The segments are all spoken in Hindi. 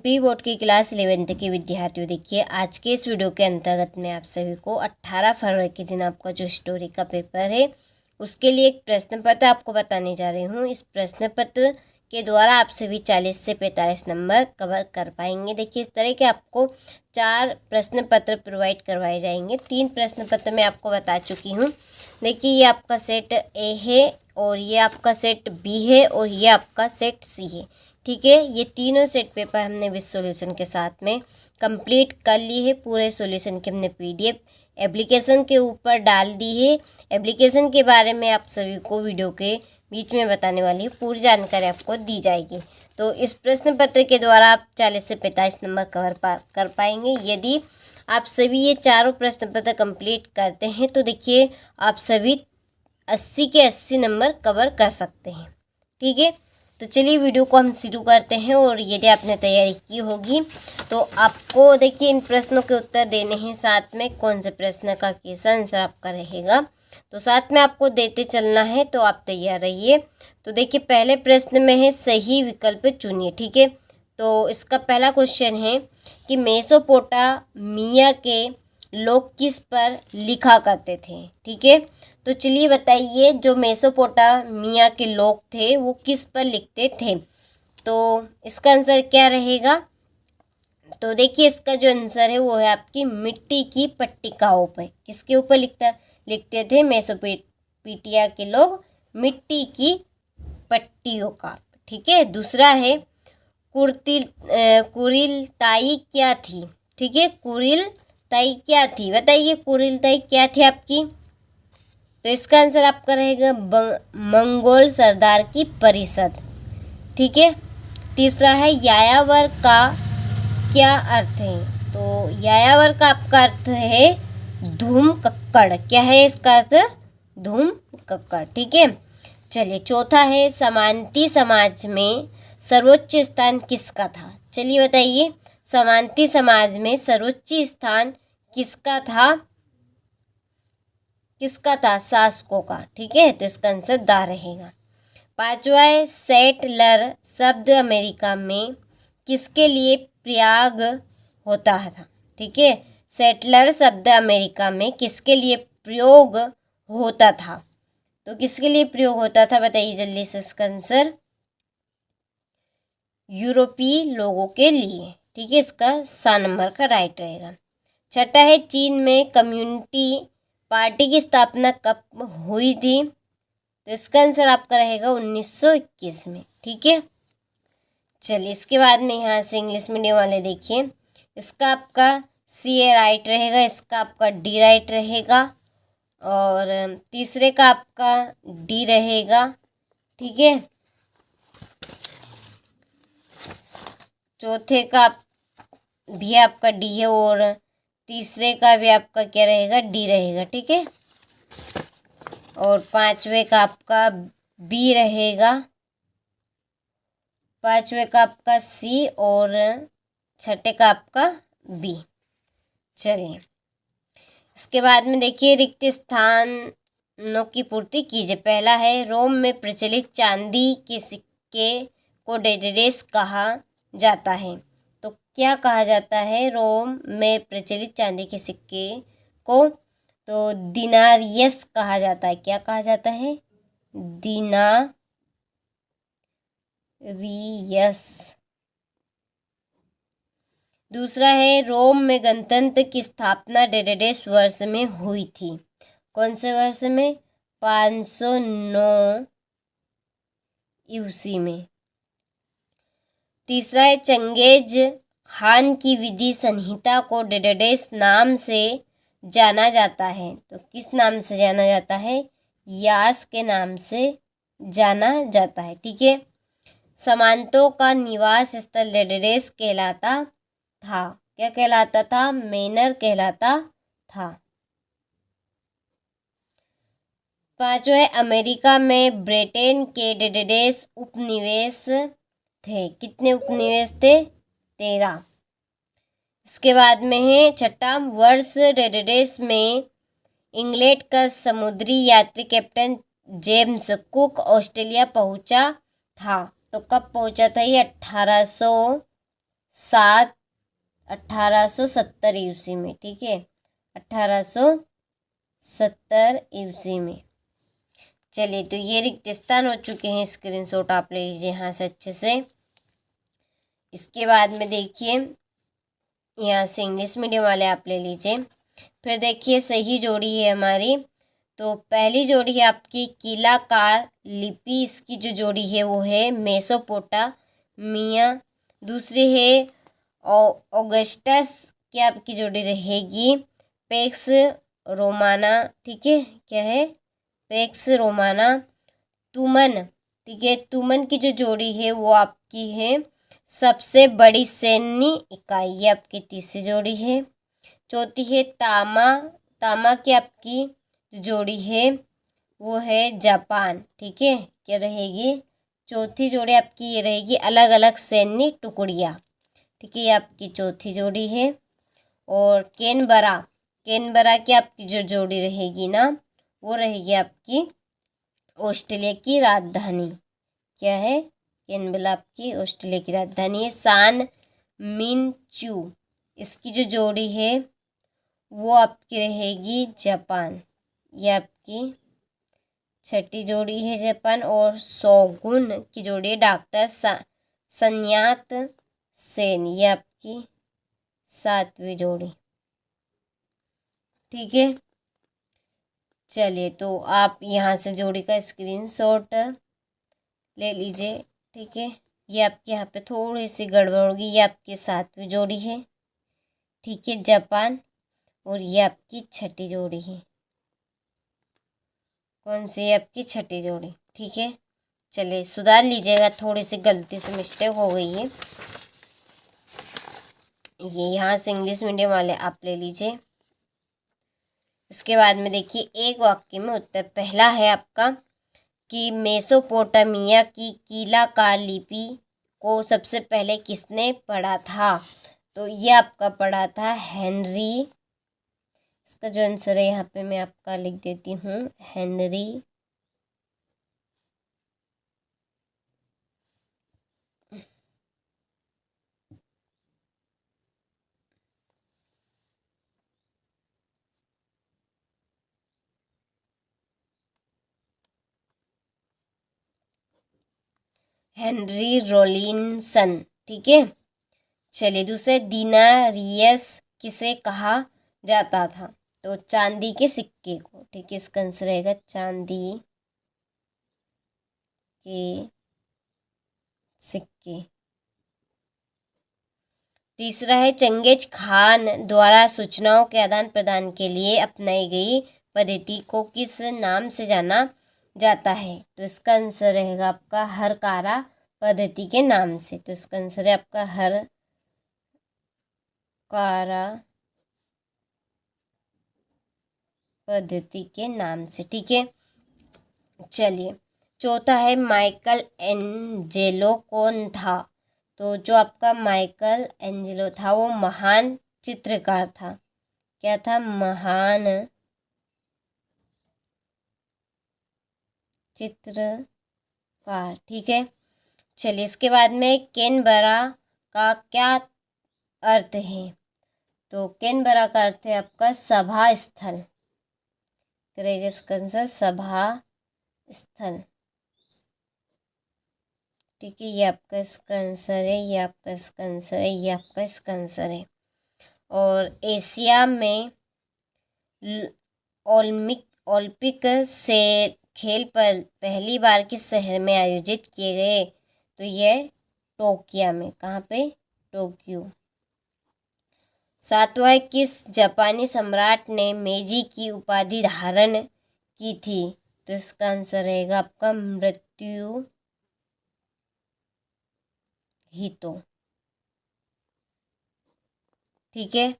प्री बोर्ड की क्लास 11th के विद्यार्थियों, देखिए आज के इस वीडियो के अंतर्गत मैं आप सभी को 18 फरवरी के दिन आपका जो हिस्टोरी का पेपर है उसके लिए एक प्रश्न पत्र आपको बताने जा रही हूँ। इस प्रश्न पत्र के द्वारा आप सभी 40 से 45 नंबर कवर कर पाएंगे। देखिए इस तरह के आपको 4 प्रश्न पत्र प्रोवाइड करवाए जाएंगे। 3 प्रश्न पत्र मैं आपको बता चुकी हूँ। देखिए ये आपका सेट ए है और ये आपका सेट बी है और ये आपका सेट सी है। ठीक है, ये तीनों सेट पेपर हमने विद सॉल्यूशन के साथ में कंप्लीट कर ली है। पूरे सॉल्यूशन की हमने पीडीएफ एप्लीकेशन के ऊपर डाल दी है। एप्लीकेशन के बारे में आप सभी को वीडियो के बीच में बताने वाली है, पूरी जानकारी आपको दी जाएगी। तो इस प्रश्न पत्र के द्वारा आप 40 से 45 नंबर कर पाएंगे। यदि आप सभी ये चारों प्रश्न पत्र कंप्लीट करते हैं तो देखिए आप सभी 80 के 80 नंबर कवर कर सकते हैं। ठीक है, तो चलिए वीडियो को हम शुरू करते हैं। और यदि आपने तैयारी की होगी तो आपको देखिए इन प्रश्नों के उत्तर देने हैं, साथ में कौन से प्रश्न का कैसा आंसर आपका रहेगा तो साथ में आपको देते चलना है। तो आप तैयार रहिए। तो देखिए पहले प्रश्न में है सही विकल्प चुनिए। ठीक है, तो इसका पहला क्वेश्चन है कि मेसोपोटामिया के लोग किस पर लिखा करते थे। ठीक है, तो चलिए बताइए जो मेसोपोटामिया के लोग थे वो किस पर लिखते थे। तो इसका आंसर क्या रहेगा। तो देखिए इसका जो आंसर है वो है आपकी मिट्टी की पट्टिकाओं पर। किसके ऊपर लिखते थे मेसोपोटामिया के लोग, मिट्टी की पट्टियों का। ठीक है, दूसरा है कुरिलताई क्या थी। ठीक है, कुरिलताई क्या थी, बताइए कुरिलताई क्या थी आपकी। तो इसका आंसर आपका रहेगा मंगोल सरदार की परिषद। ठीक है, तीसरा है यायावर का क्या अर्थ है। तो यायावर का आपका अर्थ है धूम कक्कड़। क्या है इसका अर्थ, धूम कक्कड़। ठीक है, चलिए चौथा है समांती समाज में सर्वोच्च स्थान किसका था। चलिए बताइए समांती समाज में सर्वोच्च स्थान किसका था, शासकों का। ठीक है, तो इसका आंसर दा रहेगा। पांचवा है सेटलर शब्द अमेरिका में किसके लिए प्रयोग होता था। ठीक है, सेटलर शब्द अमेरिका में किसके लिए प्रयोग होता था। तो किसके लिए प्रयोग होता था बताइए जल्दी से इसका आंसर, यूरोपीय लोगों के लिए। ठीक है, इसका 7 नंबर का राइट रहेगा। छठा है चीन में कम्युनिस्ट पार्टी की स्थापना कब हुई थी। तो इसका आंसर आपका रहेगा 1921 में। ठीक है, चलिए इसके बाद में यहाँ से इंग्लिश मीडियम वाले देखिए, इसका आपका सी ए राइट रहेगा, इसका आपका डी राइट रहेगा और तीसरे का आपका डी रहेगा। ठीक है, चौथे का भी आपका डी है और तीसरे का भी आपका क्या रहेगा, डी रहेगा। ठीक है, और पांचवे का आपका बी रहेगा, पांचवे का आपका सी और छठे का आपका बी। चलिए इसके बाद में देखिए रिक्त स्थानों की पूर्ति कीजिए। पहला है रोम में प्रचलित चांदी के सिक्के को डेडेरेस कहा जाता है। तो क्या कहा जाता है रोम में प्रचलित चांदी के सिक्के को, तो दिनारियस कहा जाता है। क्या कहा जाता है, दिनारियस। दूसरा है रोम में गणतंत्र की स्थापना डेडेडेस वर्ष में हुई थी। कौन से वर्ष में, 509 यूसी में। तीसरा है चंगेज खान की विधि संहिता को डेडेडेस नाम से जाना जाता है। तो किस नाम से जाना जाता है, यास के नाम से जाना जाता है। ठीक है, सामंतों का निवास स्थल डेडेडेस कहलाता था। क्या कहलाता था, मेनर कहलाता था। पांचवा है अमेरिका में ब्रिटेन के डेडेडेस उपनिवेश थे। कितने उपनिवेश थे, 13। इसके बाद में है छठा वर्ष डेडेडेस में इंग्लैंड का समुद्री यात्री कैप्टन जेम्स कुक ऑस्ट्रेलिया पहुंचा था। तो कब पहुंचा था ये, 1870 ईस्वी में, ठीक है, 1870 ईस्वी में। चलिए, तो ये रिक्त स्थान हो चुके हैं, स्क्रीनशॉट आप ले लीजिए यहाँ से अच्छे से। इसके बाद में देखिए, यहाँ से इंग्लिश मीडियम वाले आप ले लीजिए। फिर देखिए सही जोड़ी है हमारी। तो पहली जोड़ी है आपकी कीलाकार लिपि, इसकी जो जोड़ी है वो है मेसोपोटामिया। दूसरी है ऑगस्टस की आपकी जोड़ी रहेगी पेक्स रोमाना, ठीक है, क्या है, पेक्स रोमाना। तुमन, ठीक है, तुमन की जो जोड़ी है वो आपकी है सबसे बड़ी सैन्य इकाई, ये आपकी तीसरी जोड़ी है। चौथी है तामा, तामा की आपकी जोड़ी है वो है जापान, ठीक है, क्या रहेगी, चौथी जोड़ी आपकी ये रहेगी अलग अलग सैन्य टुकड़ियाँ, ठीक है, ये आपकी चौथी जोड़ी है। और कैनबरा, कैनबरा की आपकी जो जोड़ी रहेगी ना वो रहेगी आपकी ऑस्ट्रेलिया की राजधानी, क्या है, कैनबरा आपकी ऑस्ट्रेलिया की राजधानी है। सान मिनचू, इसकी जो जोड़ी है वो आपकी रहेगी जापान, ये आपकी छठी जोड़ी है जापान। और शोगुन की जोड़ी है डॉक्टर सन्यात सेन, ये आपकी सातवीं जोड़ी, ठीक है। चलिए, तो आप यहाँ से जोड़ी का स्क्रीनशॉट ले लीजिए, ठीक है। ये आपके यहाँ पे थोड़ी सी गड़बड़ होगी, ये आपकी सातवीं जोड़ी है, ठीक है, जापान। और ये आपकी छठी जोड़ी है, कौन सी, आपकी छठी जोड़ी, ठीक है। चलिए, सुधार लीजिएगा, थोड़ी सी गलती से मिस्टेक हो गई है। ये यहाँ से इंग्लिश मीडियम वाले आप ले लीजिए। इसके बाद में देखिए एक वाक्य में उत्तर। पहला है आपका कि मेसोपोटामिया की कीलाकार लिपि को सबसे पहले किसने पढ़ा था, तो ये आपका पढ़ा था हेनरी। इसका जो आंसर है यहाँ पे मैं आपका लिख देती हूँ, हेनरी हेनरी रोलिंसन, ठीक है। चलिए, दूसरे दिनारियस किसे कहा जाता था, तो चांदी के सिक्के को, ठीक है, इसका आंसर रहेगा चांदी के सिक्के। तीसरा है चंगेज खान द्वारा सूचनाओं के आदान प्रदान के लिए अपनाई गई पद्धति को किस नाम से जाना जाता है, तो इसका आंसर रहेगा आपका हरकारा पद्धति के नाम से। तो इसका आंसर है आपका हरकारा पद्धति के नाम से, ठीक है। चलिए, चौथा है माइकल एंजेलो कौन था, तो जो आपका माइकल एंजेलो था वो महान चित्रकार था, क्या था, महान चित्रकार, ठीक है। चलिए, इसके बाद में कैनबरा का क्या अर्थ है, तो कैनबरा का अर्थ है आपका सभा स्थल, करेगा इसका आंसर सभा स्थल, ठीक है, ये आपका इसका आंसर है, ये आपका इसका आंसर है, ये आपका इसका आंसर है। और एशिया में ओलंपिक से खेल पर पहली बार किस शहर में आयोजित किए गए, तो ये टोक्यो में, कहाँ पे, टोक्यो। सातवां है किस जापानी सम्राट ने मेजी की उपाधि धारण की थी, तो इसका आंसर रहेगा आपका मृत्यु हितो, ठीक है।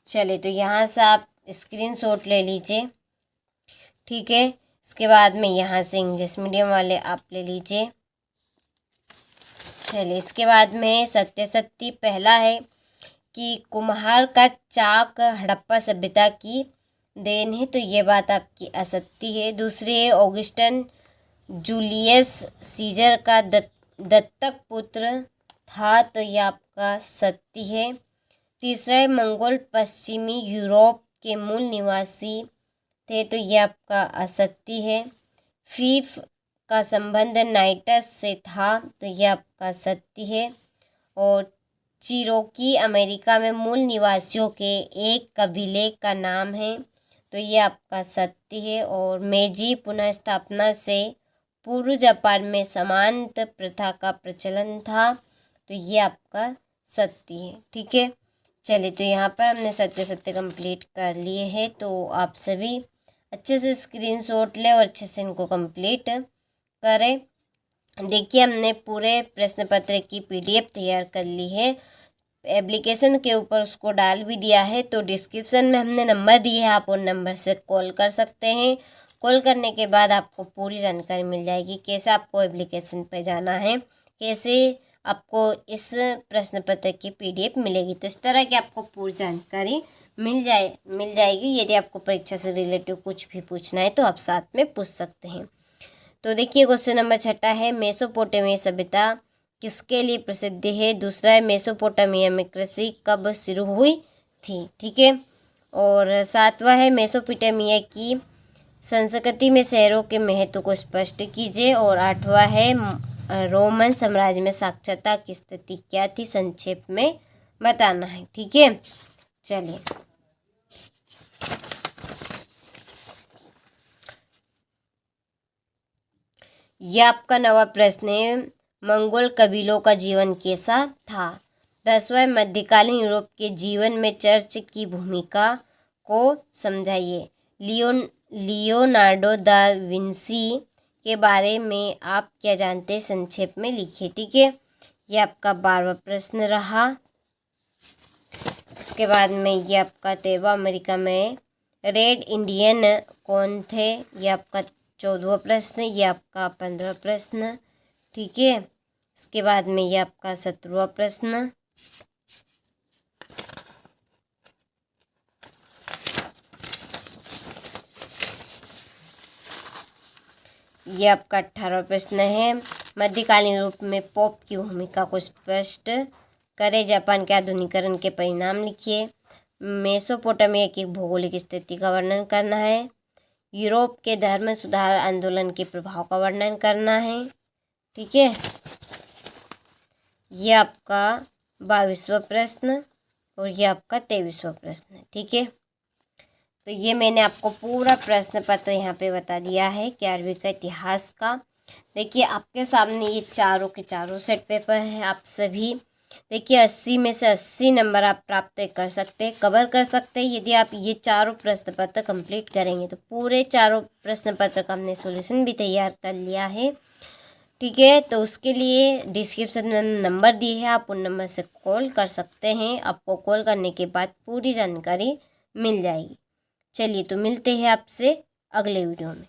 चलिए, तो यहाँ से आप स्क्रीनशॉट ले लीजिए, ठीक है। इसके बाद में यहाँ से इंग्लिश मीडियम वाले आप ले लीजिए। चलिए, इसके बाद में सत्य पहला है कि कुम्हार का चाक हड़प्पा सभ्यता की देन है, तो ये बात आपकी असत्य है। दूसरी है ऑगस्टन जूलियस सीजर का दत्तक पुत्र था, तो ये आपका आपका सत्य है। तीसरा है मंगोल पश्चिमी यूरोप के मूल निवासी थे, तो ये आपका असत्य है। फीफ का संबंध नाइटस से था, तो ये आपका सत्य है। और चिरोकी अमेरिका में मूल निवासियों के एक कबीले का नाम है, तो ये आपका सत्य है। और मेजी पुनः स्थापना से पूर्व जापान में समानता प्रथा का प्रचलन था, तो ये आपका सत्य है। ठीक है, चलिए तो यहाँ पर हमने सत्य सत्य कंप्लीट कर लिए हैं। तो आप सभी अच्छे से स्क्रीनशॉट लें और अच्छे से इनको कंप्लीट करें। देखिए हमने पूरे प्रश्न पत्र की PDF तैयार कर ली है, एप्लीकेशन के ऊपर उसको डाल भी दिया है। तो डिस्क्रिप्शन में हमने नंबर दिए हैं, आप उन नंबर से कॉल कर सकते हैं। कॉल करने के बाद आपको पूरी जानकारी मिल जाएगी, कैसे आपको एप्लीकेशन पर जाना है, कैसे आपको इस प्रश्न पत्र की PDF मिलेगी। तो इस तरह की आपको पूरी जानकारी मिल जाएगी। यदि आपको परीक्षा से रिलेटिव कुछ भी पूछना है तो आप साथ में पूछ सकते हैं। तो देखिए क्वेश्चन नंबर 6 है, मेसोपोटामिया सभ्यता किसके लिए प्रसिद्ध है। दूसरा है, मेसोपोटामिया में कृषि कब शुरू हुई थी। ठीक है, और 7वां है, मेसोपोटामिया की संस्कृति में शहरों के महत्व को स्पष्ट कीजिए। और 8वां है, रोमन साम्राज्य में साक्षरता की स्थिति क्या थी, संक्षेप में बताना है। ठीक है, चलिए यह आपका 9वां प्रश्न है, मंगोल कबीलों का जीवन कैसा था। 10वां, मध्यकालीन यूरोप के जीवन में चर्च की भूमिका को समझाइए। लियोनार्डो दा विंसी के बारे में आप क्या जानते हैं, संक्षेप में लिखिए। ठीक है, यह आपका 12वां प्रश्न रहा। इसके बाद में ये आपका 13वां, अमेरिका में रेड इंडियन कौन थे, ये आपका 14वां प्रश्न। ये आपका 15वां प्रश्न। ठीक है, इसके बाद में ये आपका 17वां प्रश्न। ये आपका 18वां प्रश्न है, मध्यकालीन यूरोप में पोप की भूमिका को स्पष्ट करें। जापान के आधुनिकीकरण के परिणाम लिखिए। मेसोपोटामिया की भौगोलिक स्थिति का वर्णन करना है। यूरोप के धर्म सुधार आंदोलन के प्रभाव का वर्णन करना है। ठीक है, ये आपका 22वां प्रश्न और ये आपका 23वां प्रश्न है। ठीक है, तो ये मैंने आपको पूरा प्रश्न पत्र यहाँ पे बता दिया है 11वीं का इतिहास का। देखिए आपके सामने ये चारों के चारों सेट पेपर है। आप सभी देखिए 80 में से 80 नंबर आप प्राप्त कर सकते हैं, कवर कर सकते हैं। यदि आप ये चारों प्रश्न पत्र कंप्लीट करेंगे तो पूरे चारों प्रश्न पत्र का हमने सॉल्यूशन भी तैयार कर लिया है। ठीक है, तो उसके लिए डिस्क्रिप्शन में नंबर दिए हैं, आप उन नंबर से कॉल कर सकते हैं। आपको कॉल करने के बाद पूरी जानकारी मिल जाएगी। चलिए तो मिलते हैं आपसे अगले वीडियो में।